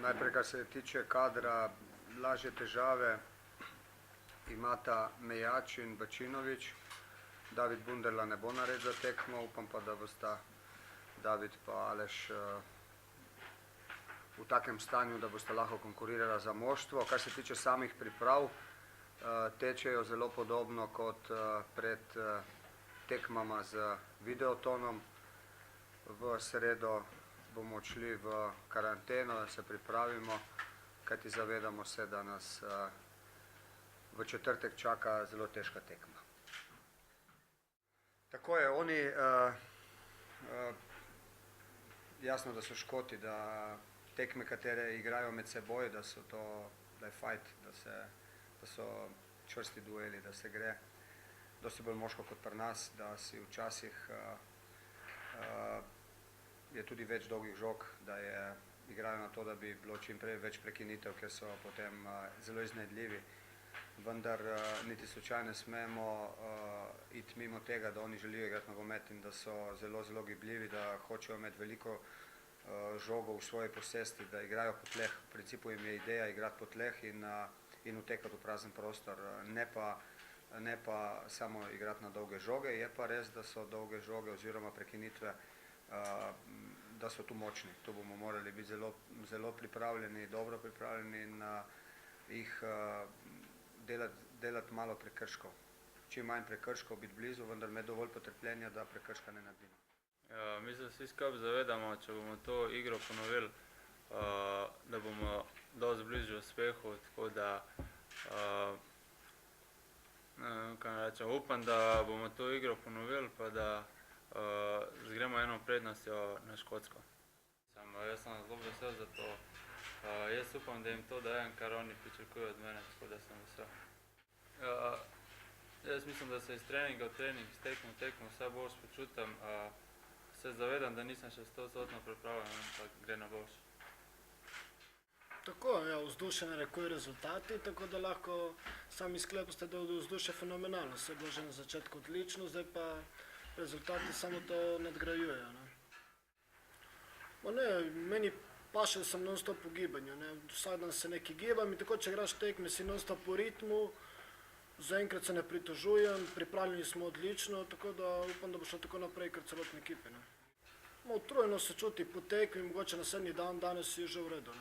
Najprej, kar se tiče kadra, lažje težave imata Mejač in Bačinovič. David Bunderla ne bo naredil za tekmo, upam pa, da bosta David pa Aleš v takem stanju, da bosta lahko konkurirala za moštvo. Kar se tiče samih priprav, tečejo zelo podobno kot pred tekmama z Videotonom. V sredo bomo odšli v karanteno, da se pripravimo, kajti zavedamo se, da nas v četrtek čaka zelo težka tekma. Tako je, oni, jasno, da so Škoti, da tekme, katere igrajo med seboj, da je fajt, da so čvrsti dueli, da se gre dosti bolj moško kot pri nas, da si včasih je tudi več dolgih žog, da igrajo na to, da bi bilo čim prej več prekinitev, ker so potem zelo iznajdljivi. Vendar niti slučajno ne smemo iti mimo tega, da oni želijo igrati nogomet in da so zelo, zelo gibljivi, da hočejo imeti veliko žogo v svoji posesti, da igrajo po tleh. V principu jim je ideja igrati po tleh in utekati v prazen prostor, ne pa samo igrati na dolge žoge. Je pa res, da so dolge žoge oziroma prekinitve, da so tu močni. Tu bomo morali biti zelo pripravljeni, dobro pripravljeni in jih delati malo prekrškov. Čim manj prekrškov, biti blizu, vendar imeti dovolj potrpljenja, da prekrška ne naredimo. Mislim, vsi skupaj zavedamo, če bomo to igro ponovili, da bomo dosti bližje uspehu, tako da upam, da bomo to igro ponovili, pa da zgremo eno prednostjo na Škotsko. Jaz sem zelo vesel za to. Jaz upam, da jim to dajem, kar oni pričakujejo od mene, tako da sem vesel. Jaz mislim, da se iz treninga v trening, iz tekme v tekmo vse bolj spočutam. Se zavedam, da nisem še 100% pripravljen, ampak gre na boljše. Tako, ja, vzdušje narekuje rezultati, tako da lahko sami sklepate, da je vzdušje fenomenalno. Vse je bilo že na začetku odlično, zdaj pa rezultati samo to nadgrajujejo. Meni paše, da sem non-stop v gibanju. Vsak dan se nekaj gibam in tako, če igraš tekme, si non-stop v ritmu. Zaenkrat se ne pritožujem, pripravljeni smo odlično, tako da upam, da bo šlo tako naprej kar celotne ekipe. Utrujeno se čuti po tekmi, mogoče naslednji dan, danes je že v redu.